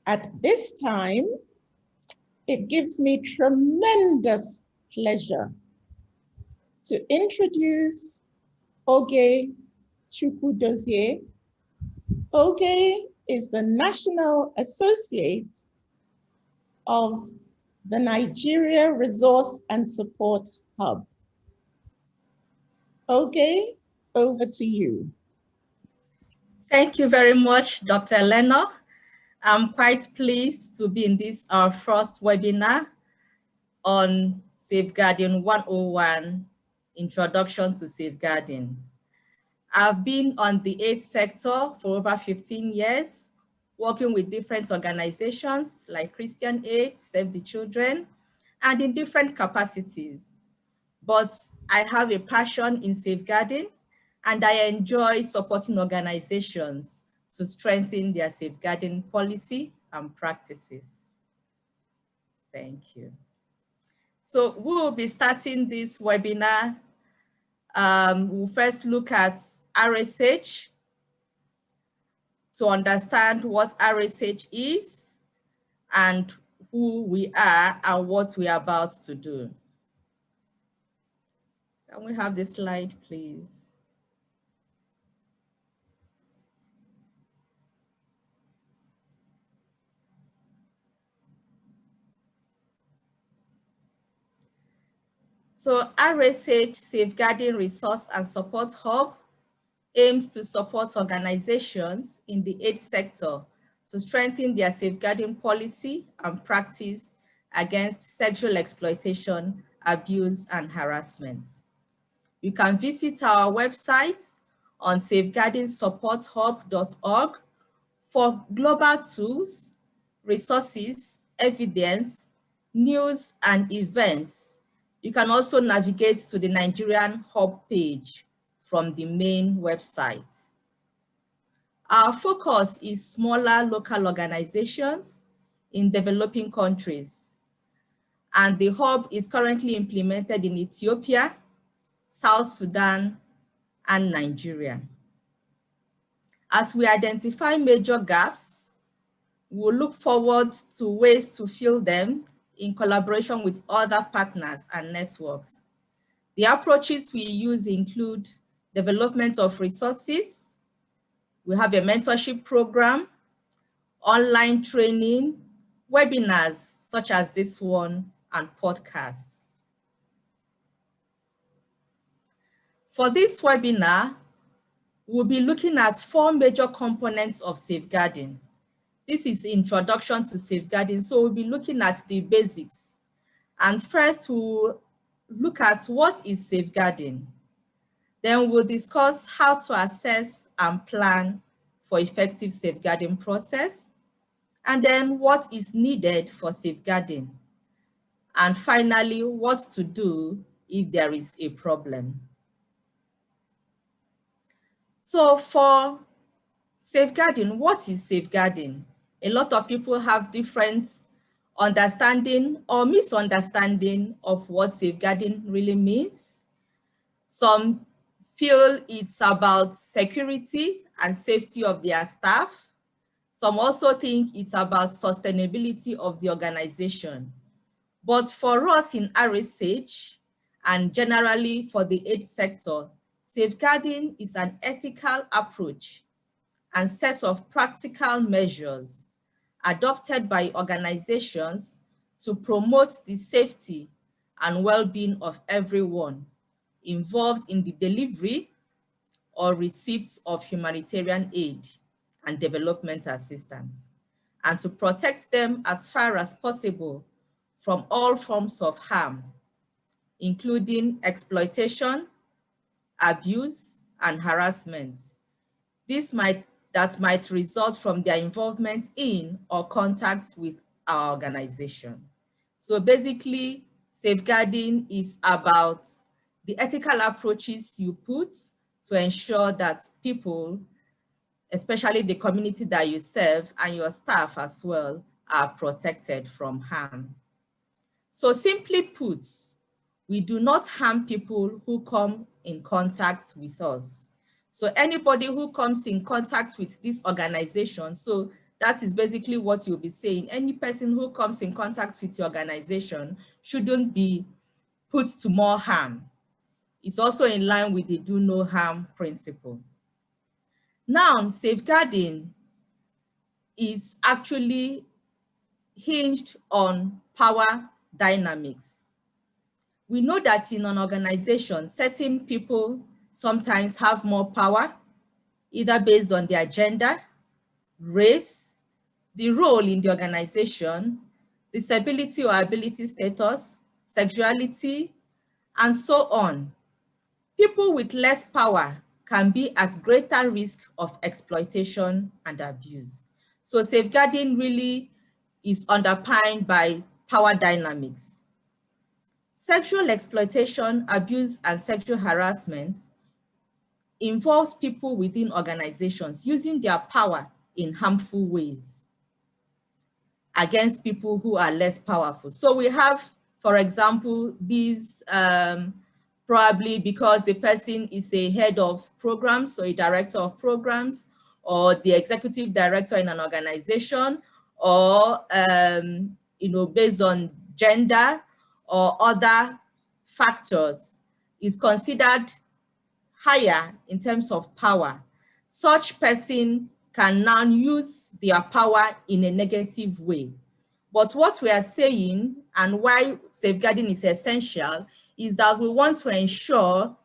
At this time, it gives me tremendous pleasure to introduce Oge Chukwudozie. Oge is the National Associate of the Nigeria Resource and Support Hub. Oge, over to you. Thank you very much, Dr. Eleanor. I'm quite pleased to be in this, our first webinar on Safeguarding 101, Introduction to Safeguarding. I've been on the aid sector for over 15 years, working with different organizations like Christian Aid, Save the Children, and in different capacities. But I have a passion in safeguarding, and I enjoy supporting organizations to strengthen their safeguarding policy and practices. Thank you. So we will be starting this webinar. We'll first look at RSH to understand what RSH is and who we are and what we are about to do. Can we have the slide, please? So RSH, Safeguarding Resource and Support Hub, aims to support organizations in the aid sector to strengthen their safeguarding policy and practice against sexual exploitation, abuse, and harassment. You can visit our website on safeguardingsupporthub.org for global tools, resources, evidence, news, and events. You can also navigate to the Nigerian Hub page from the main website. Our focus is smaller local organizations in developing countries, and the Hub is currently implemented in Ethiopia, South Sudan, and Nigeria. As we identify major gaps, we'll look forward to ways to fill them in collaboration with other partners and networks. The approaches we use include development of resources. We have a mentorship program, online training, webinars such as this one, and podcasts. For this webinar, we'll be looking at 4 major components of safeguarding. This is introduction to safeguarding, so we'll be looking at the basics. And first, we'll look at what is safeguarding. Then we'll discuss how to assess and plan for effective safeguarding process. And then what is needed for safeguarding. And finally, what to do if there is a problem. So for safeguarding, what is safeguarding? A lot of people have different understanding or misunderstanding of what safeguarding really means. Some feel it's about security and safety of their staff. Some also think it's about sustainability of the organization. But for us in RSH, and generally for the aid sector, safeguarding is an ethical approach and set of practical measures adopted by organizations to promote the safety and well-being of everyone involved in the delivery or receipt of humanitarian aid and development assistance, and to protect them as far as possible from all forms of harm, including exploitation, abuse, and harassment. That might result from their involvement in or contact with our organization. So basically, safeguarding is about the ethical approaches you put to ensure that people, especially the community that you serve and your staff as well, are protected from harm. So simply put, we do not harm people who come in contact with us. So anybody who comes in contact with this organization, so that is basically what you'll be saying. Any person who comes in contact with your organization shouldn't be put to more harm. It's also in line with the do no harm principle. Now, safeguarding is actually hinged on power dynamics. We know that in an organization, certain people sometimes have more power, either based on their gender, race, the role in the organization, disability or ability status, sexuality, and so on. People with less power can be at greater risk of exploitation and abuse. So safeguarding really is underpinned by power dynamics. Sexual exploitation, abuse, and sexual harassment involves people within organizations using their power in harmful ways against people who are less powerful. So we have, for example, these probably because the person is a head of programs or a director of programs or the executive director in an organization, or based on gender or other factors, is considered higher in terms of power. Such person can now use their power in a negative way. But what we are saying, and why safeguarding is essential, is that we want to ensure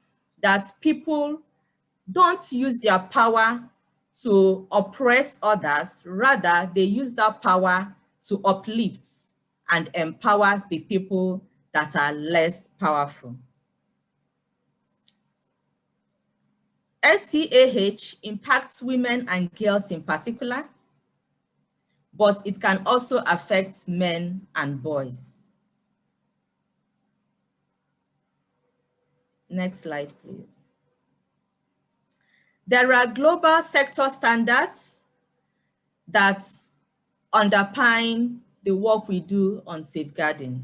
that people don't use their power to oppress others. Rather, they use that power to uplift and empower the people that are less powerful. SCAH impacts women and girls in particular, but it can also affect men and boys. Next slide, please. There are global sector standards that underpin the work we do on safeguarding.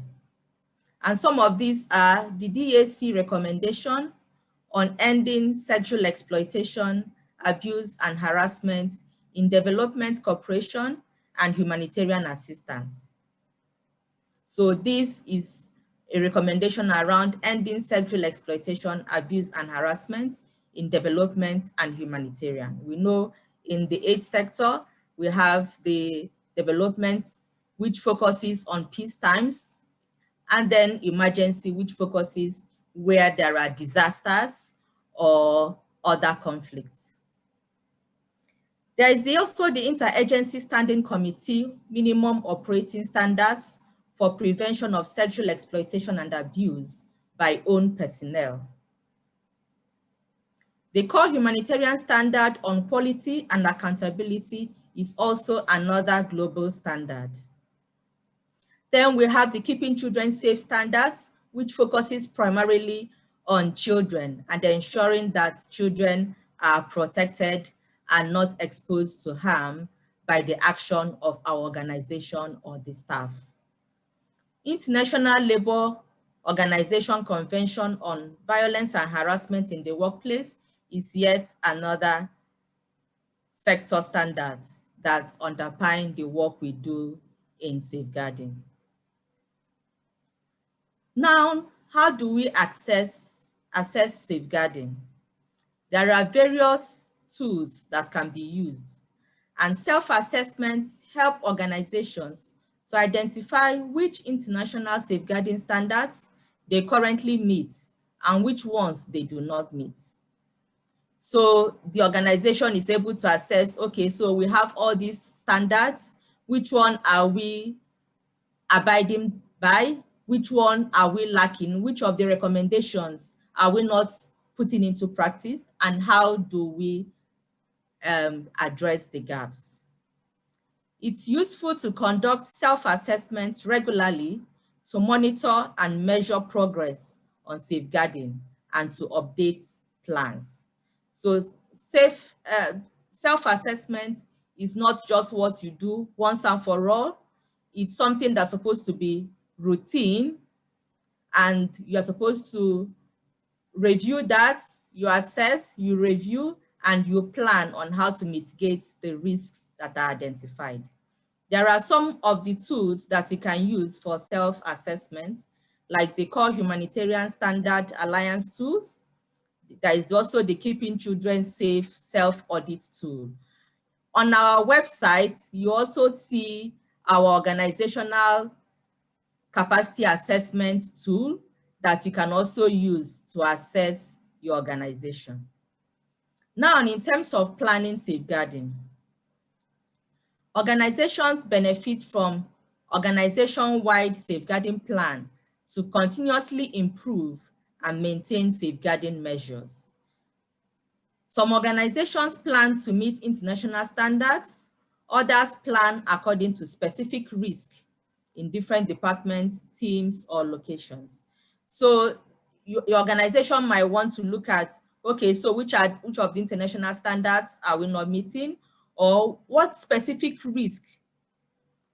And some of these are the DAC recommendation on ending sexual exploitation, abuse, and harassment in development cooperation and humanitarian assistance. So this is a recommendation around ending sexual exploitation, abuse, and harassment in development and humanitarian. We know in the aid sector, we have the development which focuses on peace times, and then emergency, which focuses where there are disasters or other conflicts. There is also the Interagency Standing Committee Minimum Operating Standards for Prevention of Sexual Exploitation and Abuse by Own Personnel. The Core Humanitarian Standard on Quality and Accountability is also another global standard. Then we have the Keeping Children Safe Standards, which focuses primarily on children and ensuring that children are protected and not exposed to harm by the action of our organization or the staff. International Labour Organization Convention on Violence and Harassment in the Workplace is yet another sector standards that underpin the work we do in safeguarding. Now, how do we assess safeguarding? There are various tools that can be used, and self-assessments help organizations to identify which international safeguarding standards they currently meet and which ones they do not meet. So the organization is able to assess, okay, so we have all these standards, which one are we abiding by? Which one are we lacking? Which of the recommendations are we not putting into practice? And how do we address the gaps? It's useful to conduct self-assessments regularly to monitor and measure progress on safeguarding and to update plans. So self-assessment is not just what you do once and for all. It's something that's supposed to be routine, and you're supposed to review that, you assess, you review, and you plan on how to mitigate the risks that are identified. There are some of the tools that you can use for self-assessment, like the core humanitarian standard alliance tools. There is also the Keeping Children Safe self-audit tool. On our website, you also see our organizational capacity assessment tool that you can also use to assess your organization. Now, in terms of planning safeguarding, organizations benefit from organization-wide safeguarding plan to continuously improve and maintain safeguarding measures. Some organizations plan to meet international standards, others plan according to specific risk in different departments, teams, or locations. So your organization might want to look at, okay, so which of the international standards are we not meeting, or what specific risk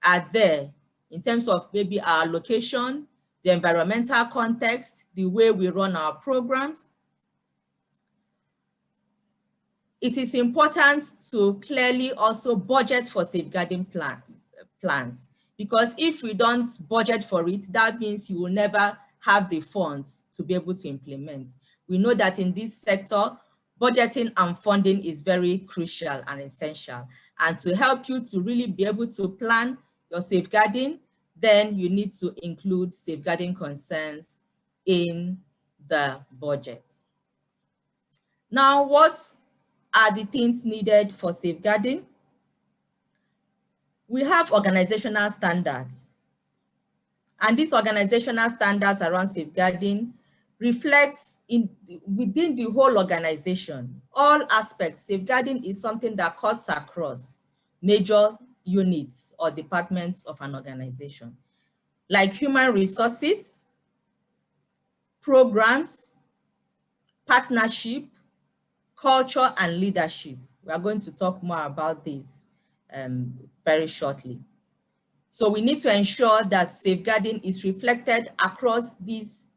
are there in terms of maybe our location, the environmental context, the way we run our programs. It is important to clearly also budget for safeguarding plans, because if we don't budget for it, that means you will never have the funds to be able to implement. We know that in this sector, budgeting and funding is very crucial and essential. And to help you to really be able to plan your safeguarding, then you need to include safeguarding concerns in the budget. Now, what are the things needed for safeguarding? We have organizational standards. And these organizational standards around safeguarding reflects within the whole organization, all aspects. Safeguarding is something that cuts across major units or departments of an organization, like human resources, programs, partnership, culture, and leadership. We are going to talk more about this very shortly. So we need to ensure that safeguarding is reflected across these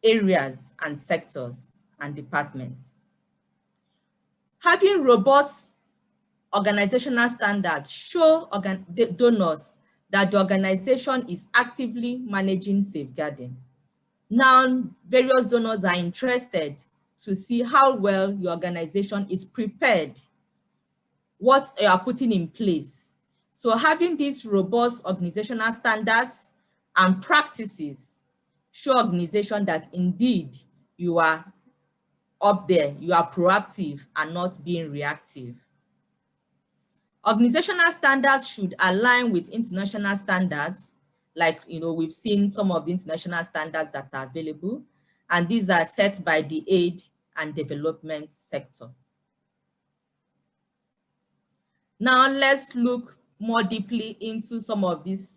areas and sectors and departments. Having robust organizational standards show donors that the organization is actively managing safeguarding. Now, various donors are interested to see how well your organization is prepared, what you are putting in place. So having these robust organizational standards and practices show organization that indeed you are up there, you are proactive and not being reactive. Organizational standards should align with international standards, like we've seen some of the international standards that are available, and these are set by the aid and development sector. Now let's look more deeply into some of these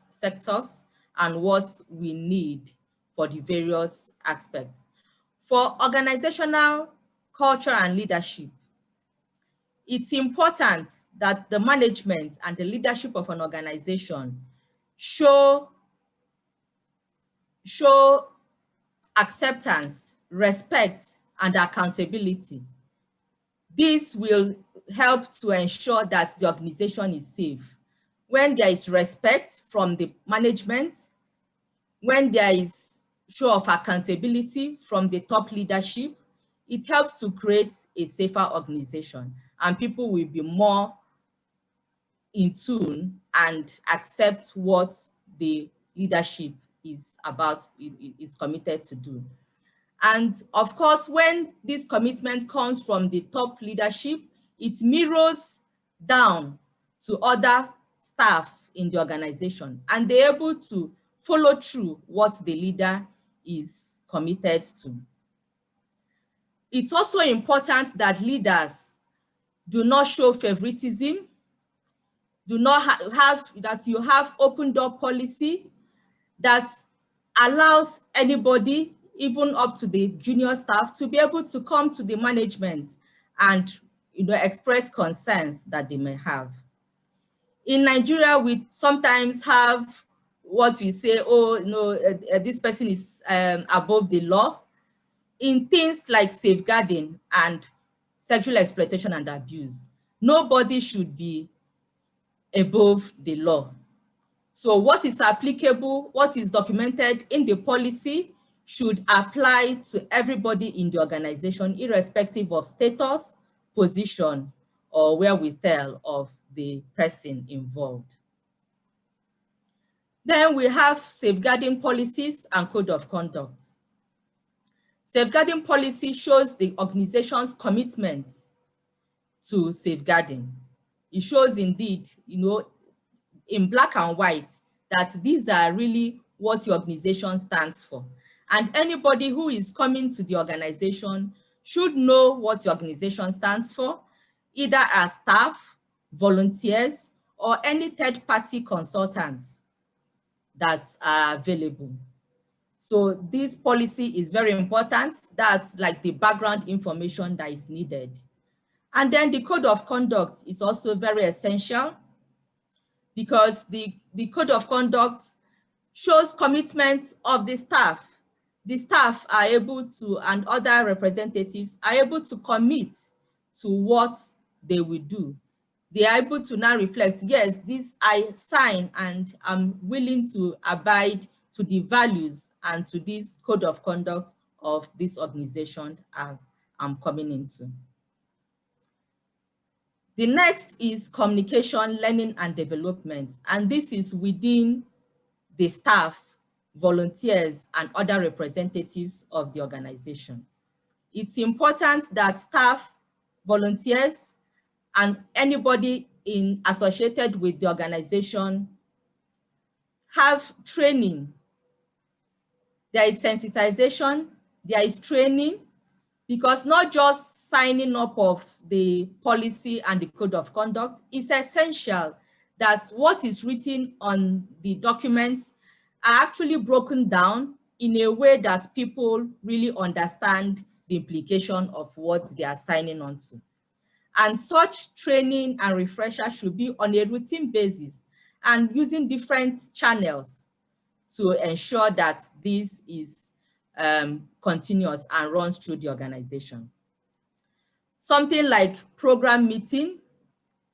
sectors and what we need for the various aspects. For organizational culture and leadership, it's important that the management and the leadership of an organization show acceptance, respect, and accountability. This will help to ensure that the organization is safe. When there is respect from the management, when there is show of accountability from the top leadership, it helps to create a safer organization, and people will be more in tune and accept what the leadership is committed to do. And of course, when this commitment comes from the top leadership, it mirrors down to other staff in the organization, and they're able to follow through what the leader is committed to. It's also important that leaders do not show favoritism, do not that you have open door policy that allows anybody, even up to the junior staff, to be able to come to the management and express concerns that they may have. In Nigeria, we sometimes have what we say, this person is above the law. In things like safeguarding and sexual exploitation and abuse. Nobody should be above the law. So what is applicable, what is documented in the policy should apply to everybody in the organization, irrespective of status, position, or wherewithal of the person involved. Then we have safeguarding policies and code of conduct. Safeguarding policy shows the organization's commitment to safeguarding. It shows indeed, in black and white, that these are really what your organization stands for. And anybody who is coming to the organization should know what your organization stands for, either as staff, volunteers, or any third-party consultants that are available. So this policy is very important. That's like the background information that is needed. And then the code of conduct is also very essential, because the code of conduct shows commitment of the staff. The staff are able to, and other representatives are able to commit to what they will do. They are able to now reflect, yes, this I sign and I'm willing to abide to the values and to this code of conduct of this organization I'm coming into. The next is communication, learning, and development. And this is within the staff, volunteers, and other representatives of the organization. It's important that staff, volunteers, and anybody associated with the organization have training. There is sensitization, there is training, because not just signing up of the policy and the code of conduct, it's essential that what is written on the documents are actually broken down in a way that people really understand the implication of what they are signing on to. And such training and refresher should be on a routine basis and using different channels to ensure that this is continuous and runs through the organization. Something like program meeting,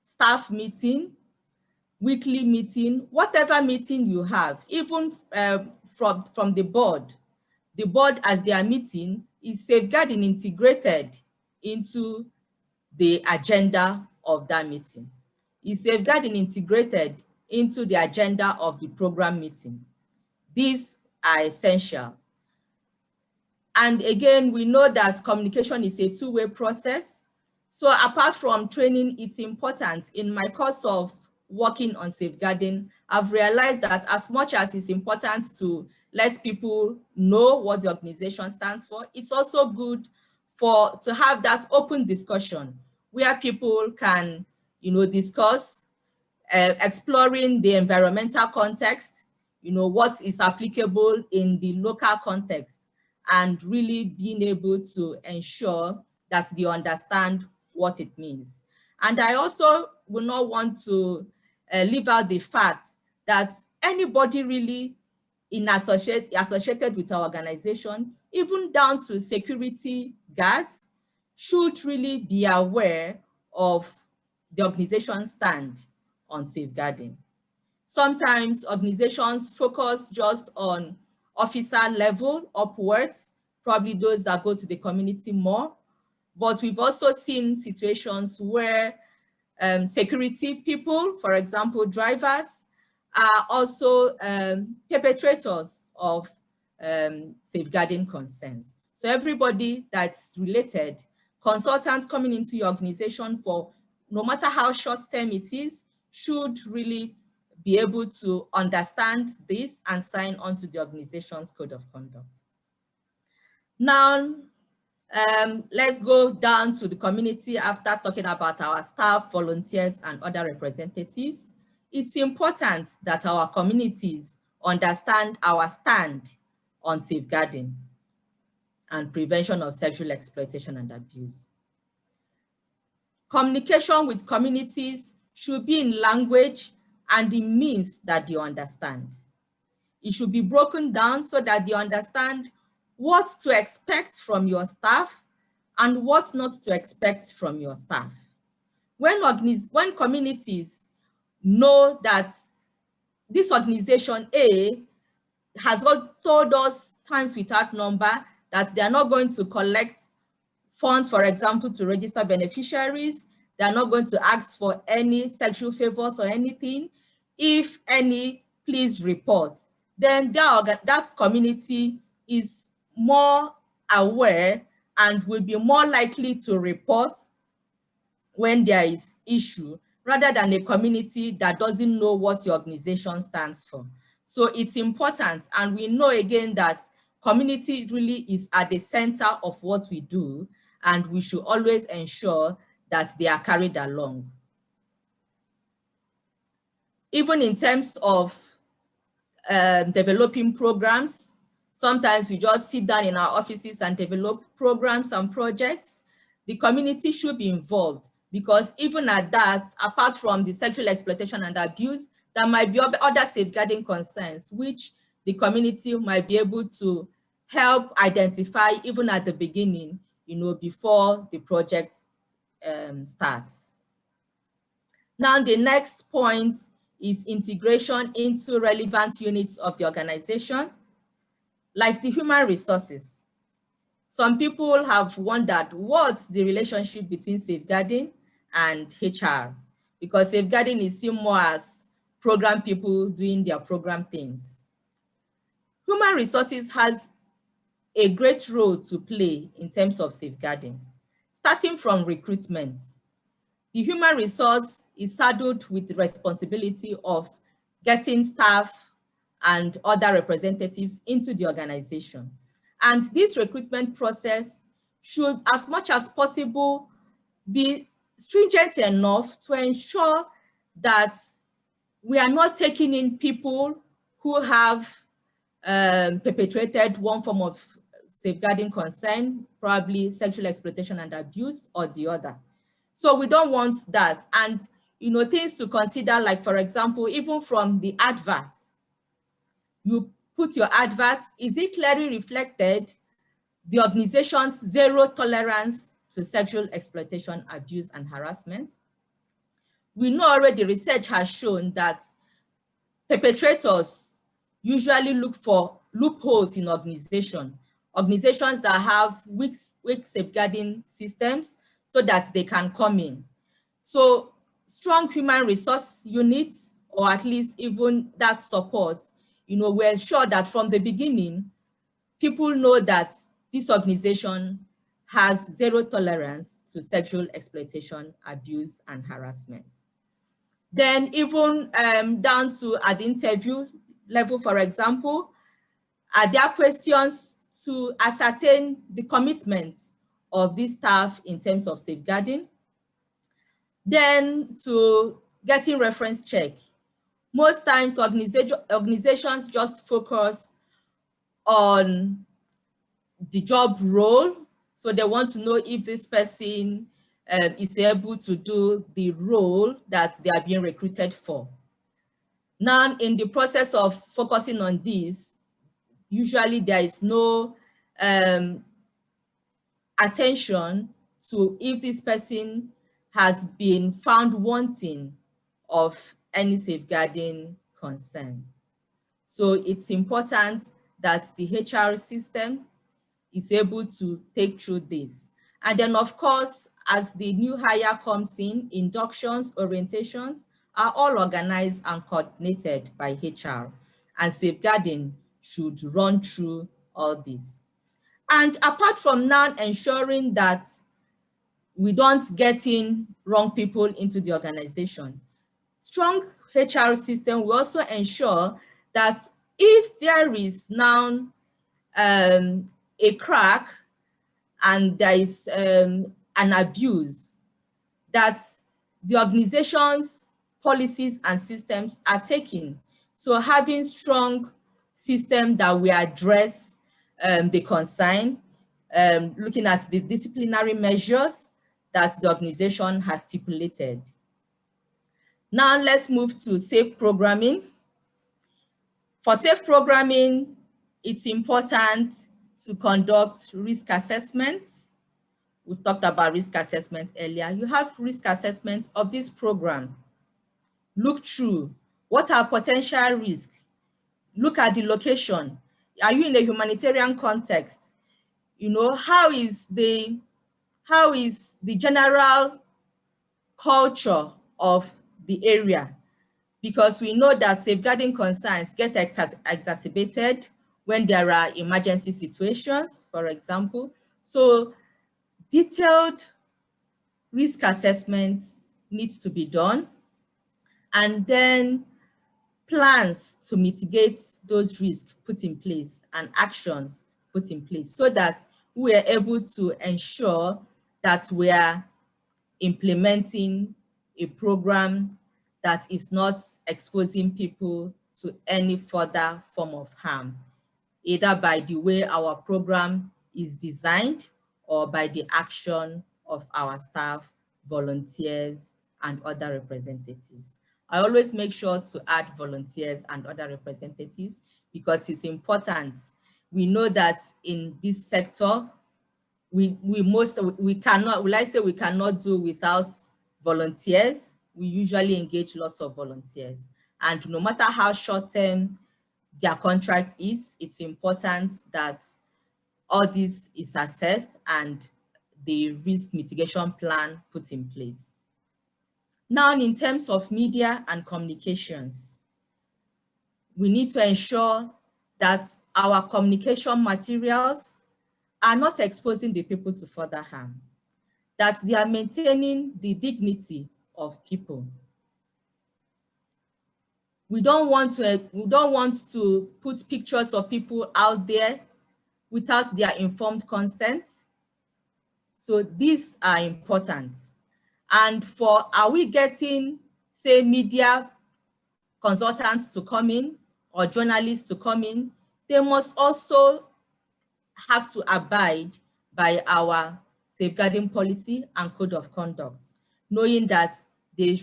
staff meeting, weekly meeting, whatever meeting you have, even from the board as they are meeting is safeguarding integrated into the agenda of that meeting. Is safeguarding integrated into the agenda of the program meeting. These are essential. And again, we know that communication is a two-way process. So apart from training, it's important. In my course of working on safeguarding, I've realized that as much as it's important to let people know what the organization stands for, it's also good to have that open discussion where people can, discuss, exploring the environmental context, what is applicable in the local context, and really being able to ensure that they understand what it means. And I also will not want to leave out the fact that anybody really associated with our organization, even down to security guards, should really be aware of the organization's stand on safeguarding. Sometimes organizations focus just on officer level upwards, probably those that go to the community more. But we've also seen situations where security people, for example, drivers, are also perpetrators of safeguarding concerns. So everybody that's related, consultants coming into your organization for no matter how short-term it is, should really be able to understand this and sign on to the organization's code of conduct. Now, let's go down to the community after talking about our staff, volunteers, and other representatives. It's important that our communities understand our stand on safeguarding and prevention of sexual exploitation and abuse. Communication with communities should be in language and in means that they understand. It should be broken down so that they understand what to expect from your staff and what not to expect from your staff. When communities know that this organization A has told us times without number that they are not going to collect funds, for example, to register beneficiaries, they are not going to ask for any sexual favors or anything. If any, please report. Then that community is more aware and will be more likely to report when there is issue, rather than a community that doesn't know what your organization stands for. So it's important, and we know again that community really is at the center of what we do, and we should always ensure that they are carried along. Even in terms of developing programs, sometimes we just sit down in our offices and develop programs and projects. The community should be involved, because even at that, apart from the sexual exploitation and abuse, there might be other safeguarding concerns which the community might be able to help identify even at the beginning, before the project starts. Now, the next point is integration into relevant units of the organization, like the human resources. Some people have wondered what's the relationship between safeguarding and HR, because safeguarding is seen more as program people doing their program things. Human resources has a great role to play in terms of safeguarding, starting from recruitment. The human resource is saddled with the responsibility of getting staff and other representatives into the organization. And this recruitment process should, as much as possible, be stringent enough to ensure that we are not taking in people who have perpetrated one form of safeguarding concern, probably sexual exploitation and abuse, or the other. So we don't want that. And things to consider, like, for example, even from the advert, you put your advert, is it clearly reflected the organization's zero tolerance to sexual exploitation, abuse, and harassment? We know already research has shown that perpetrators usually look for loopholes in organizations that have weak safeguarding systems so that they can come in. So strong human resource units, or at least even that support, we ensure that from the beginning, people know that this organization has zero tolerance to sexual exploitation, abuse, and harassment. Then even down to at the interview level, for example, are there questions to ascertain the commitment of these staff in terms of safeguarding? Then to getting reference check. Most times organizations just focus on the job role. So they want to know if this person is able to do the role that they are being recruited for. Now, in the process of focusing on this, usually there is no attention to if this person has been found wanting of any safeguarding concern. So it's important that the HR system is able to take through this. And then, of course, as the new hire comes in, inductions, orientations are all organized and coordinated by HR, and safeguarding should run through all this. And apart from now ensuring that we don't get in wrong people into the organization, strong HR system will also ensure that if there is now a crack and there is an abuse, that the organization's policies and systems are taken. So having strong system that will address the concern, looking at the disciplinary measures that the organization has stipulated. Now let's move to safe programming. For safe programming, it's important to conduct risk assessments We've talked about risk assessment earlier. You have risk assessment of this program. Look through what are potential risks. Look at the location. Are you in a humanitarian context? You know, how is the general culture of the area? Because we know that safeguarding concerns get exacerbated when there are emergency situations, for example. So detailed risk assessment needs to be done, and then plans to mitigate those risks put in place and actions put in place so that we are able to ensure that we are implementing a program that is not exposing people to any further form of harm, either by the way our program is designed or by the action of our staff, volunteers, and other representatives. I always make sure to add volunteers and other representatives because it's important. We know that in this sector, we cannot do without volunteers. We usually engage lots of volunteers. And no matter how short-term their contract is, it's important that all this is assessed and the risk mitigation plan put in place. Now, in terms of media and communications, we need to ensure that our communication materials are not exposing the people to further harm, that they are maintaining the dignity of people. We don't want to put pictures of people out there without their informed consent. So these are important. And are we getting, say, media consultants to come in or journalists to come in? They must also have to abide by our safeguarding policy and code of conduct, knowing that they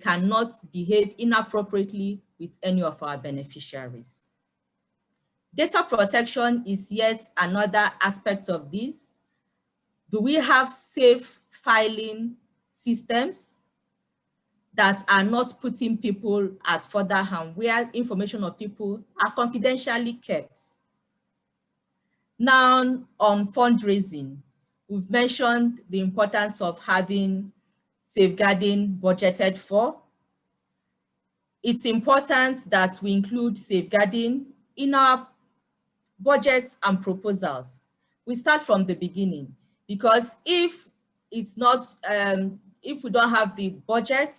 cannot behave inappropriately with any of our beneficiaries. Data protection is yet another aspect of this. Do we have safe filing systems that are not putting people at further harm, where information of people are confidentially kept? Now, on fundraising, we've mentioned the importance of having safeguarding budgeted for. It's important that we include safeguarding in our budgets and proposals. We start from the beginning, because if it's not, if we don't have the budget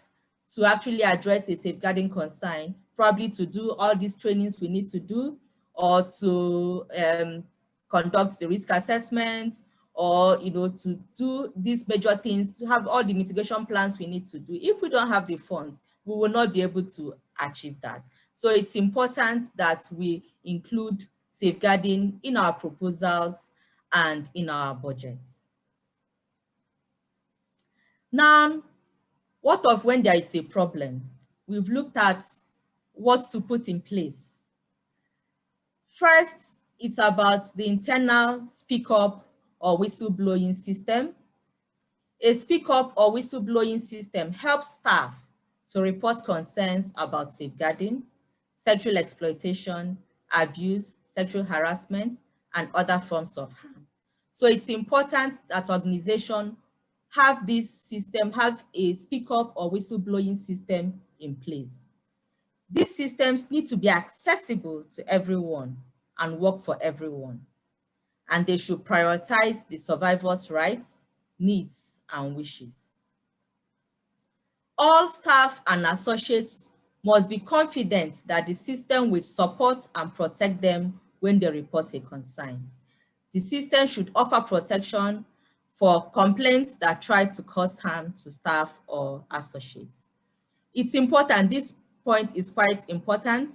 to actually address a safeguarding concern, probably to do all these trainings we need to do, or to conduct the risk assessment, or to do these major things, to have all the mitigation plans we need to do. If we don't have the funds, we will not be able to achieve that. So it's important that we include safeguarding in our proposals and in our budgets. Now, what of when there is a problem? We've looked at what to put in place. First, it's about the internal speak up or whistleblowing system. A speak up or whistleblowing system helps staff to report concerns about safeguarding, sexual exploitation, abuse, sexual harassment, and other forms of harm. So it's important that organizations have this system, have a speak up or whistleblowing system in place. These systems need to be accessible to everyone and work for everyone. And they should prioritize the survivor's rights, needs, and wishes. All staff and associates must be confident that the system will support and protect them when they report a concern. The system should offer protection for complaints that try to cause harm to staff or associates. It's important, this point is quite important,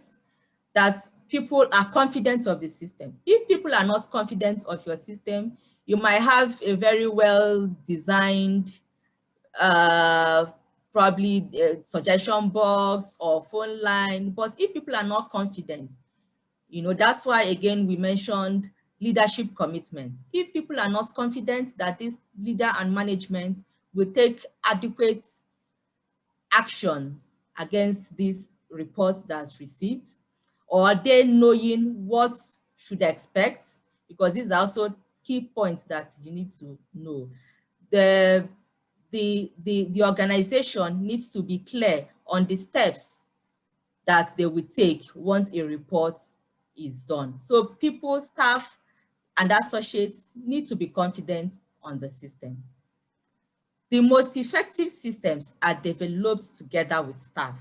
that people are confident of the system. If people are not confident of your system, you might have a very well designed, probably a suggestion box or phone line, but if people are not confident, that's why, again, we mentioned leadership commitment. If people are not confident that this leader and management will take adequate action against this report that's received, or are they knowing what should expect, because these are also key points that you need to know. The organization needs to be clear on the steps that they will take once a report is done. So people, staff, and associates need to be confident on the system. The most effective systems are developed together with staff.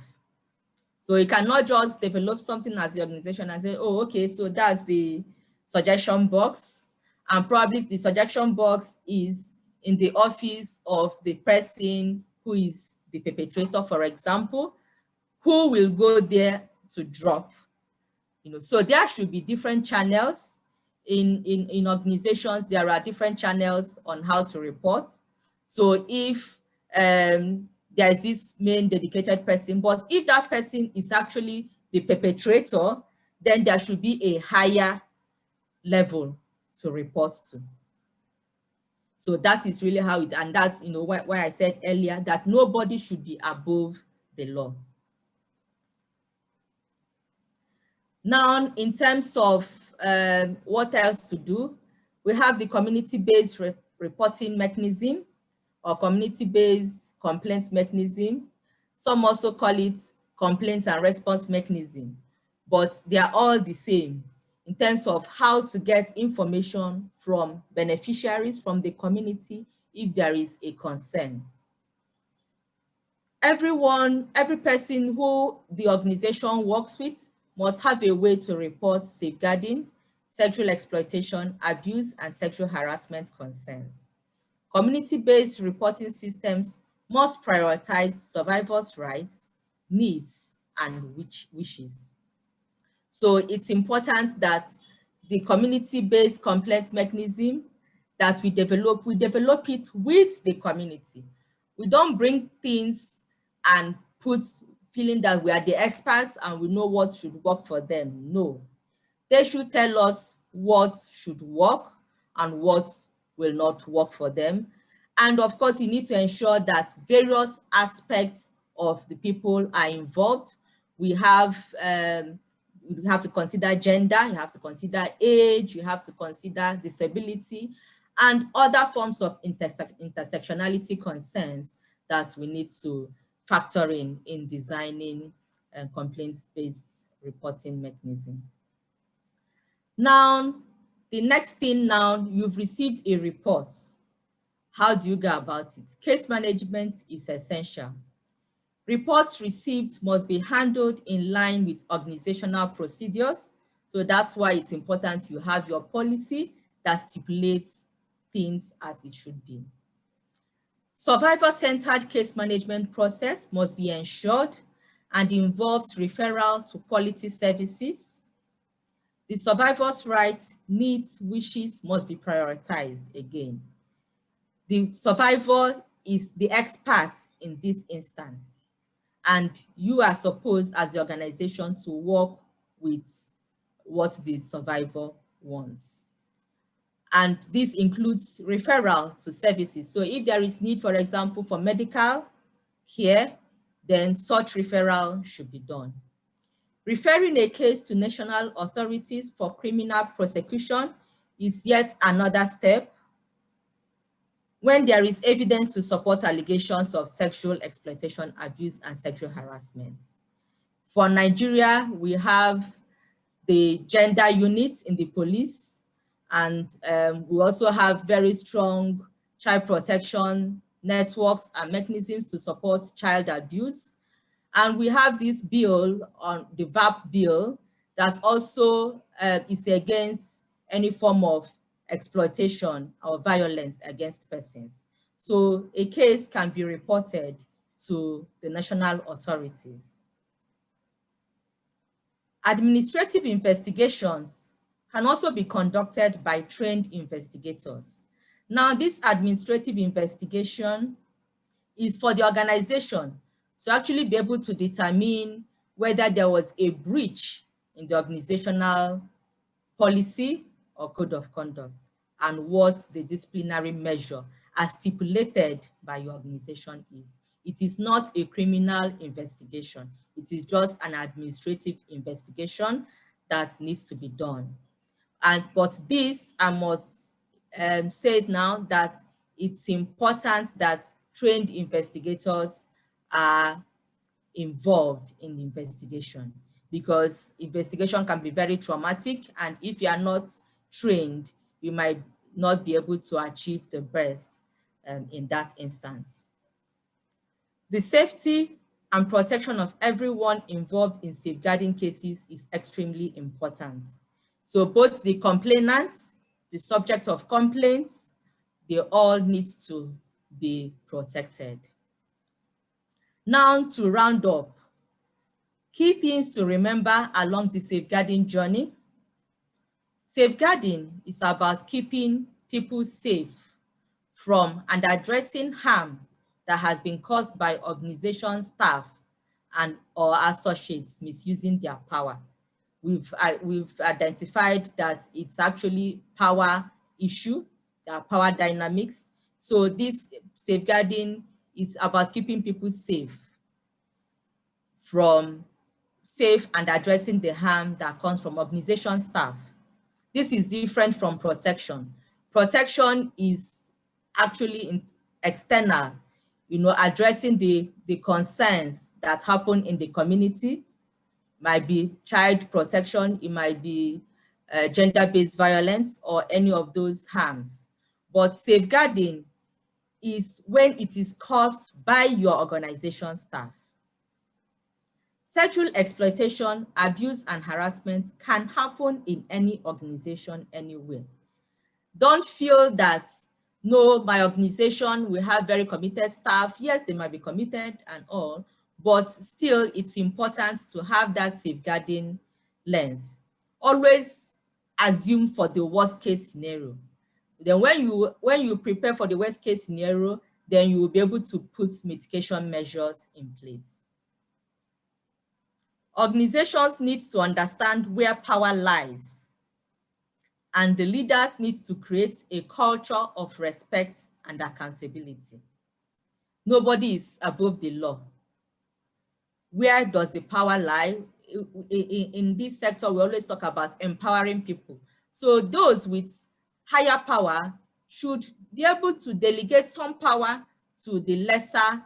So you cannot just develop something as the organization and say, oh, okay, so that's the suggestion box. And probably the suggestion box is in the office of the person who is the perpetrator, for example, who will go there to drop. So there should be different channels in organizations. There are different channels on how to report. So if there is this main dedicated person, but if that person is actually the perpetrator, then there should be a higher level to report to. So that is really how it, and that's why I said earlier that nobody should be above the law. Now, in terms of what else to do, we have the community-based reporting mechanism, or community-based complaints mechanism. Some also call it complaints and response mechanism, but they are all the same in terms of how to get information from beneficiaries, from the community, if there is a concern. Every person who the organization works with must have a way to report safeguarding, sexual exploitation, abuse, and sexual harassment concerns. Community-based reporting systems must prioritize survivors' rights, needs, and wishes. So it's important that the community-based complaints mechanism that we develop it with the community. We don't bring things and feeling that we are the experts and we know what should work for them. No, they should tell us what should work and what will not work for them. And of course, you need to ensure that various aspects of the people are involved. You have to consider gender, you have to consider age, you have to consider disability, and other forms of intersectionality concerns that we need to factor in designing a complaints-based reporting mechanism. Now, the next thing now, you've received a report. How do you go about it? Case management is essential. Reports received must be handled in line with organizational procedures. So that's why it's important you have your policy that stipulates things as it should be. Survivor-centered case management process must be ensured and involves referral to quality services. The survivor's rights, needs, wishes must be prioritized again. The survivor is the expert in this instance, and you are supposed as the organization to work with what the survivor wants. And this includes referral to services. So if there is need, for example, for medical care, then such referral should be done. Referring a case to national authorities for criminal prosecution is yet another step when there is evidence to support allegations of sexual exploitation, abuse, and sexual harassment. For Nigeria, we have the gender unit in the police, and we also have very strong child protection networks and mechanisms to support child abuse. And we have this bill, on the VAP bill, that also is against any form of exploitation or violence against persons. So a case can be reported to the national authorities. Administrative investigations can also be conducted by trained investigators. Now, this administrative investigation is for the organization to actually be able to determine whether there was a breach in the organizational policy or code of conduct, and what the disciplinary measure as stipulated by your organization is. It is not a criminal investigation. It is just an administrative investigation that needs to be done. But this, I must say it now, that it's important that trained investigators are involved in the investigation, because investigation can be very traumatic, and if you are not trained, you might not be able to achieve the best in that instance. The safety and protection of everyone involved in safeguarding cases is extremely important. So both the complainant, the subject of complaints, they all need to be protected. Now, to round up, key things to remember along the safeguarding journey. Safeguarding is about keeping people safe from and addressing harm that has been caused by organization staff and or associates misusing their power. We've identified that it's actually power issue, power dynamics. So this safeguarding is about keeping people safe and addressing the harm that comes from organization staff. This is different from protection. Protection is actually external, addressing the concerns that happen in the community. Might be child protection, it might be gender-based violence, or any of those harms. But safeguarding is when it is caused by your organization staff. Sexual exploitation, abuse, and harassment can happen in any organization, anywhere. Don't feel that, no, my organization will have very committed staff. Yes, they might be committed and all, but still it's important to have that safeguarding lens. Always assume for the worst case scenario. Then when you prepare for the worst case scenario, then you will be able to put mitigation measures in place. Organizations need to understand where power lies, and the leaders need to create a culture of respect and accountability. Nobody is above the law. Where does the power lie? In this sector, we always talk about empowering people. So those with higher power should be able to delegate some power to the lesser,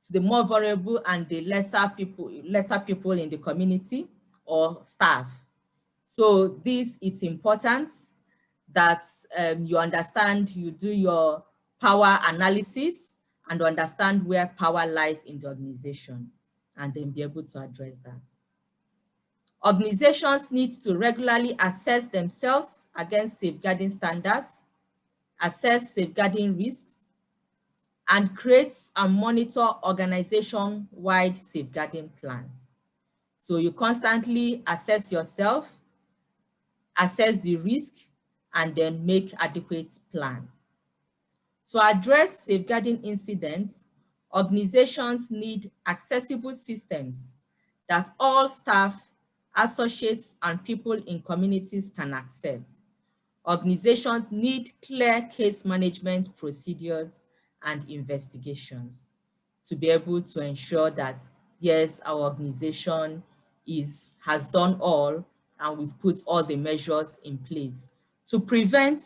to the more vulnerable and the lesser people in the community or staff. So it's important that you understand, you do your power analysis and understand where power lies in the organization, and then be able to address that. Organizations need to regularly assess themselves against safeguarding standards, assess safeguarding risks, and create and monitor organization-wide safeguarding plans. So you constantly assess yourself, assess the risk, and then make adequate plan. To address safeguarding incidents, organizations need accessible systems that all staff, associates, and people in communities can access. Organizations need clear case management procedures and investigations to be able to ensure that, yes, our organization has done all, and we've put all the measures in place to prevent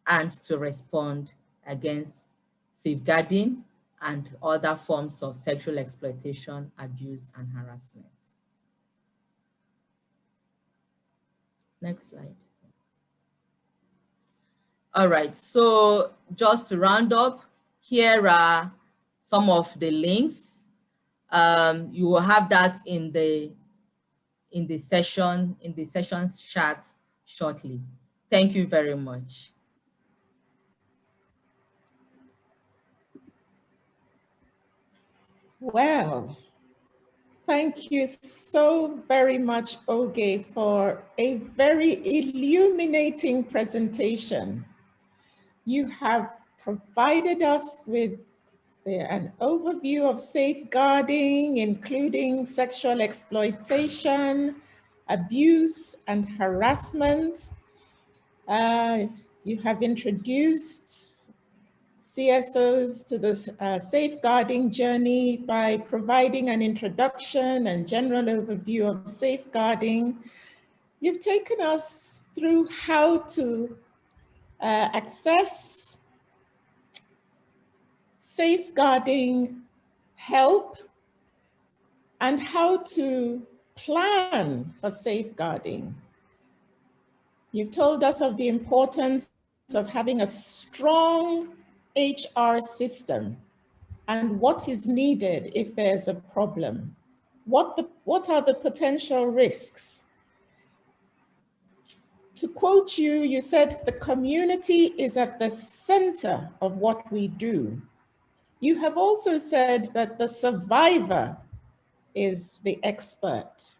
and to respond against safeguarding and other forms of sexual exploitation, abuse, and harassment. Next slide. All right, so just to round up, here are some of the links. You will have that in the session's chat shortly. Thank you very much. Well, thank you so very much, Oge, for a very illuminating presentation. You have provided us with an overview of safeguarding, including sexual exploitation, abuse, and harassment, You have introduced CSOs to the safeguarding journey by providing an introduction and general overview of safeguarding. You've taken us through how to access safeguarding help and how to plan for safeguarding. You've told us of the importance of having a strong HR system and what is needed if there's a problem. What are the potential risks? To quote you, you said the community is at the center of what we do. You have also said that the survivor is the expert.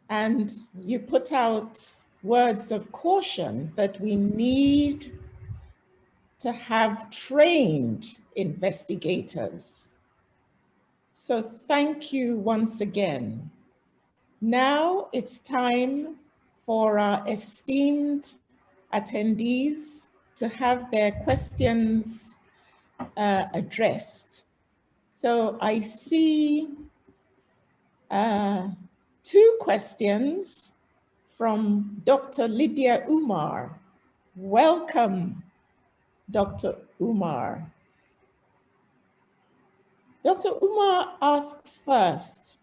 And you put out words of caution that we need to have trained investigators. So thank you once again. Now it's time for our esteemed attendees to have their questions addressed. So I see 2 questions from Dr. Lydia Umar. Welcome, Dr. Umar. Dr. Umar asks first,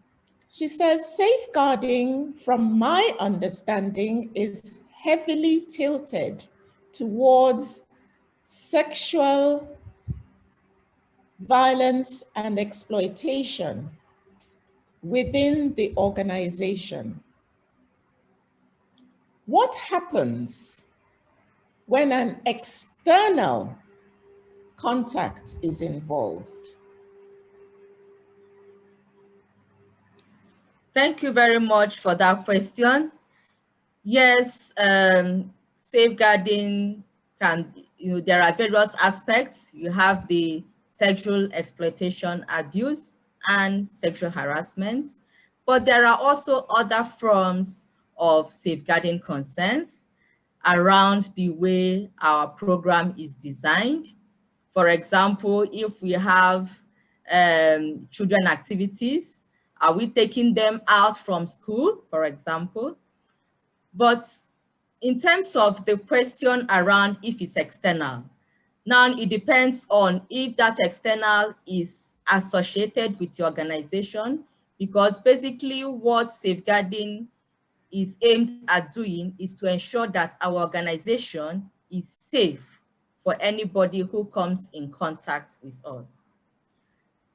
she says, safeguarding, from my understanding, is heavily tilted towards sexual violence and exploitation within the organization. What happens when an external contact is involved? Thank you very much for that question. Yes, safeguarding can, there are various aspects. You have the sexual exploitation, abuse, and sexual harassment, but there are also other forms of safeguarding concerns around the way our program is designed. For example, if we have children activities, are we taking them out from school, for example? But in terms of the question around if it's external, now it depends on if that external is associated with your organization, because basically what safeguarding is aimed at doing is to ensure that our organization is safe for anybody who comes in contact with us.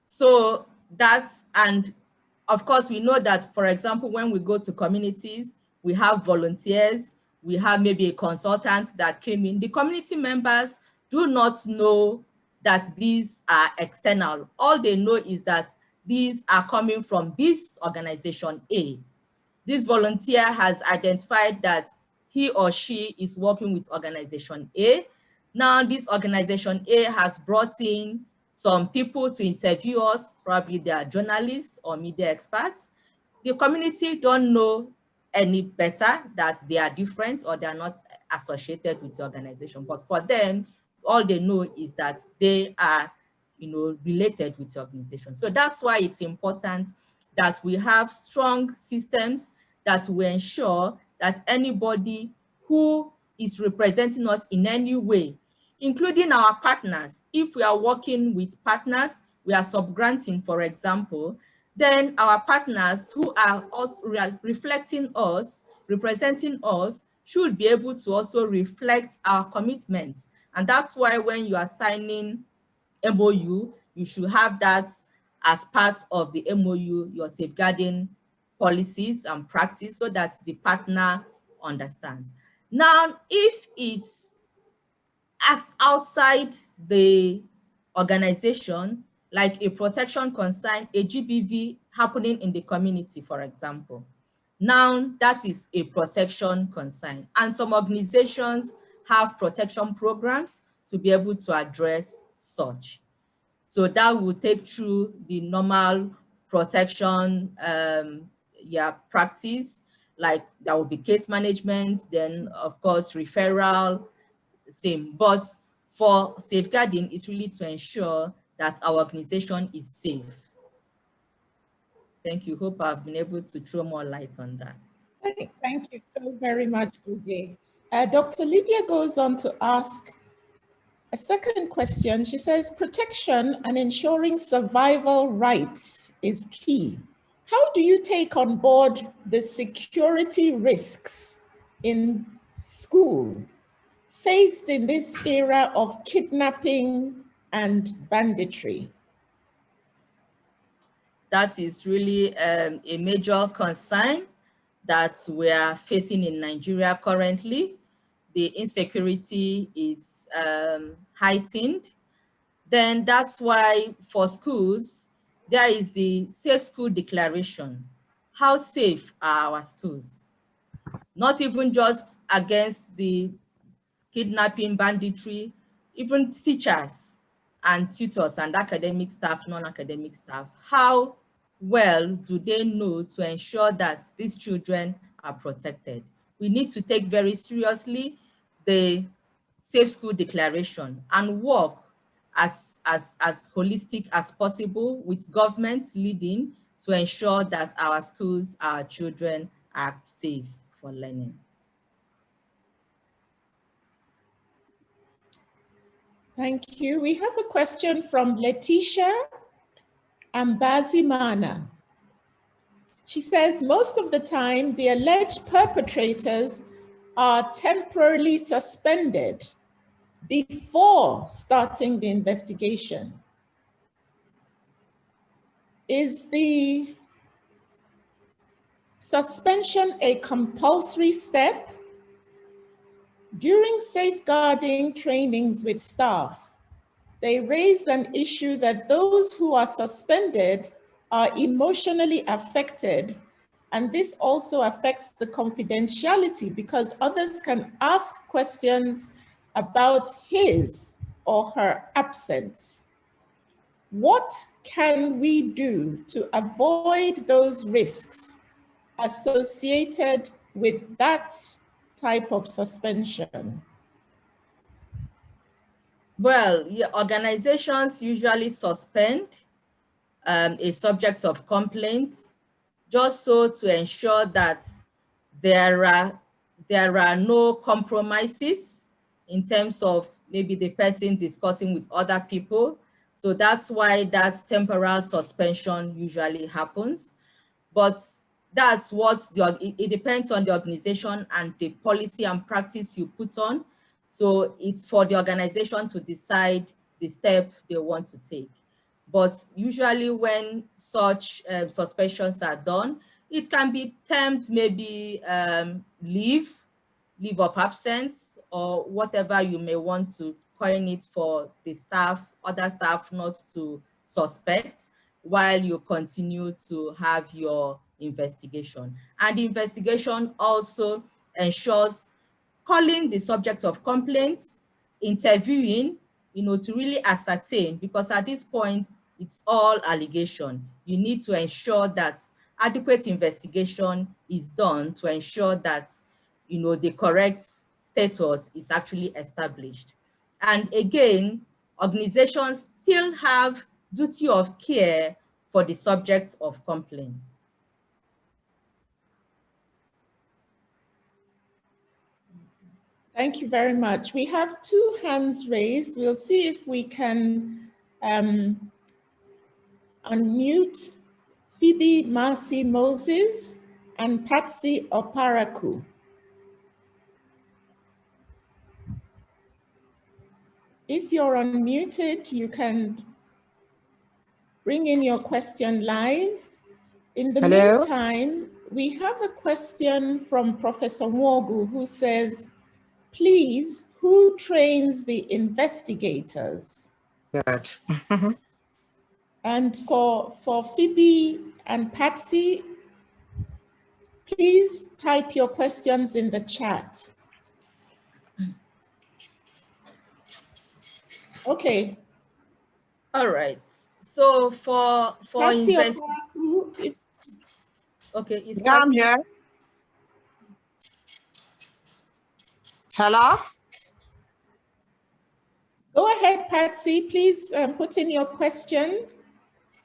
So that's, and of course, we know that, for example, when we go to communities, we have volunteers, we have maybe a consultant that came in. The community members do not know that these are external. All they know is that these are coming from this organization A. This volunteer has identified that he or she is working with organization A. Now this organization A has brought in some people to interview us, probably they are journalists or media experts. The community don't know any better that they are different or they are not associated with the organization. But for them, all they know is that they are, related with the organization. So that's why it's important that we have strong systems that will ensure that anybody who is representing us in any way, including our partners, if we are working with partners, we are subgranting, for example, then our partners who are also reflecting us, representing us, should be able to also reflect our commitments. And that's why when you are signing MOU, you should have that as part of the MOU, your safeguarding policies and practice, so that the partner understands. Now, if it's outside the organization, like a protection concern, a GBV happening in the community, for example, now that is a protection concern. And some organizations have protection programs to be able to address such. So that will take through the normal protection practice, like there will be case management, then of course referral, same. But for safeguarding, it's really to ensure that our organization is safe. Thank you. Hope I've been able to throw more light on that. Thank you so very much, Uge. Dr. Lydia goes on to ask a second question. She says, protection and ensuring survival rights is key. How do you take on board the security risks in school faced in this era of kidnapping and banditry? That is really a major concern that we are facing in Nigeria currently. The insecurity is heightened. Then that's why for schools, there is the Safe School Declaration. How safe are our schools? Not even just against the kidnapping, banditry, even teachers and tutors and academic staff, non-academic staff. How well do they know to ensure that these children are protected? We need to take very seriously the Safe School Declaration and work as holistic as possible with government leading to ensure that our schools, our children are safe for learning. Thank you. We have a question from Letitia Ambazimana. She says, most of the time, the alleged perpetrators are temporarily suspended before starting the investigation. Is the suspension a compulsory step? During safeguarding trainings with staff, they raised an issue that those who are suspended are emotionally affected, and this also affects the confidentiality because others can ask questions about his or her absence. What can we do to avoid those risks associated with that type of suspension? Well, organizations usually suspend a subject of complaint just so to ensure that there are no compromises in terms of maybe the person discussing with other people. So that's why that temporal suspension usually happens. But that's what it depends on the organization and the policy and practice you put on. So it's for the organization to decide the step they want to take. But usually when such suspensions are done, it can be termed maybe leave of absence, or whatever you may want to coin it for the staff, other staff not to suspect while you continue to have your investigation. And the investigation also ensures calling the subject of complaints, interviewing, to really ascertain, because at this point, it's all allegation. You need to ensure that adequate investigation is done to ensure that, the correct status is actually established. And again, organizations still have duty of care for the subject of complaint. Thank you very much. We have two hands raised. We'll see if we can unmute Phoebe Marcy Moses and Patsy Oparaku. If you're unmuted, you can bring in your question live. In the meantime, we have a question from Professor Nwogu who says, please, who trains the investigators? Good. And for Phoebe and Patsy, please type your questions in the chat. Okay. All right. So for Patsy Oparaku, okay, yeah, I'm here. Hello? Go ahead, Patsy. Please put in your question.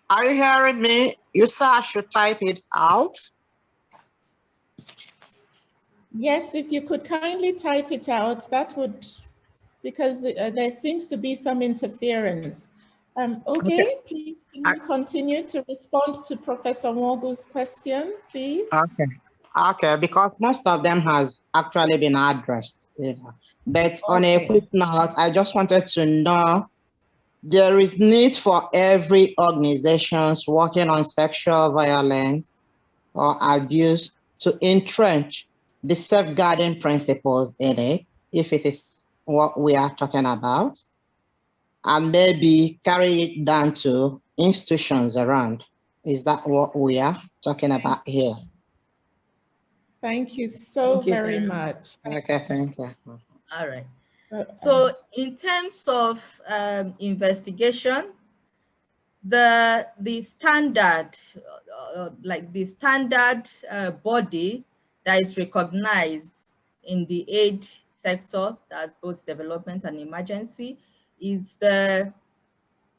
Are you hearing me? You said I should type it out. Yes, if you could kindly type it out, that would, because there seems to be some interference. Okay, please can you continue to respond to Professor Mwogu's question, please? Okay, because most of them has actually been addressed. But on a quick note, I just wanted to know there is need for every organizations working on sexual violence or abuse to entrench the safeguarding principles in it, if it is what we are talking about, and maybe carry it down to institutions around. Is that what we are talking about here? Thank you so very much. Okay, thank you. All right. So in terms of investigation, the standard, like the standard body that is recognized in the aid sector, that's both development and emergency, is the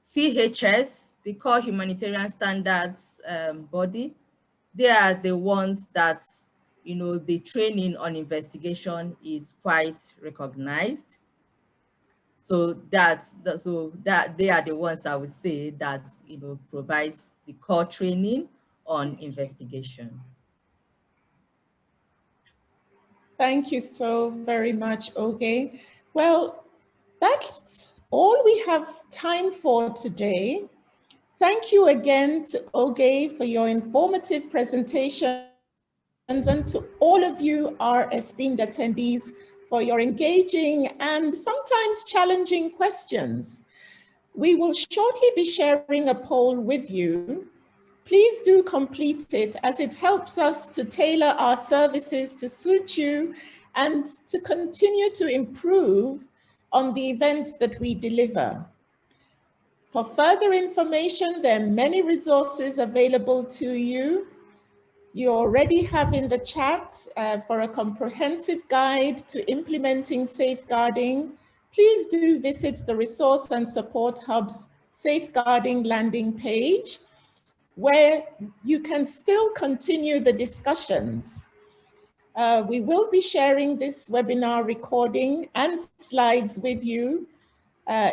CHS, the Core Humanitarian Standards body. They are the ones that, you know, the training on investigation is quite recognized. So that they are the ones I would say that, you know, provides the core training on investigation. Thank you so very much, Oge. Well, that's all we have time for today. Thank you again to Oge for your informative presentation, and to all of you, our esteemed attendees, for your engaging and sometimes challenging questions. We will shortly be sharing a poll with you. Please do complete it, as it helps us to tailor our services to suit you and to continue to improve on the events that we deliver. For further information, there are many resources available to you. You already have in the chat for a comprehensive guide to implementing safeguarding. Please do visit the Resource and Support Hub's Safeguarding landing page, where you can still continue the discussions. We will be sharing this webinar recording and slides with you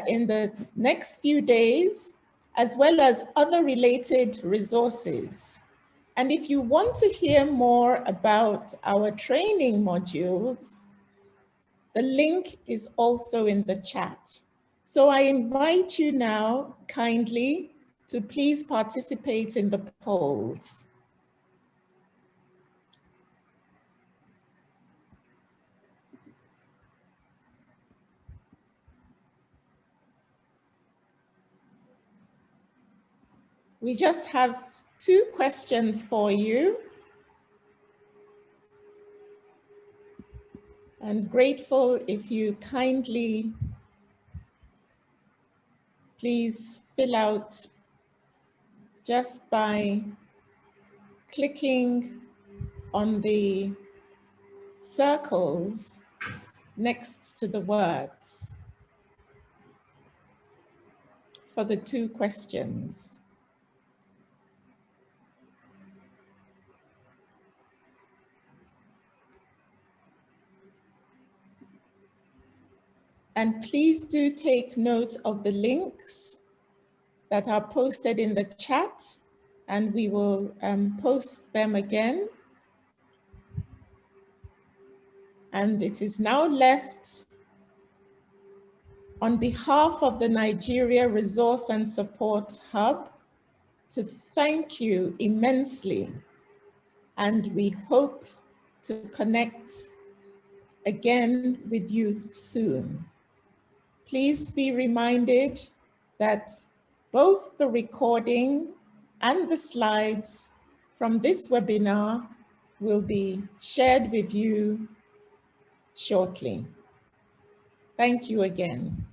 in the next few days, as well as other related resources. And if you want to hear more about our training modules, the link is also in the chat. So I invite you now kindly to please participate in the polls. We just have 2 questions for you. I'm grateful if you kindly please fill out just by clicking on the circles next to the words for the 2 questions. And please do take note of the links that are posted in the chat, and we will post them again. And it is now left on behalf of the Nigeria Resource and Support Hub to thank you immensely. And we hope to connect again with you soon. Please be reminded that both the recording and the slides from this webinar will be shared with you shortly. Thank you again.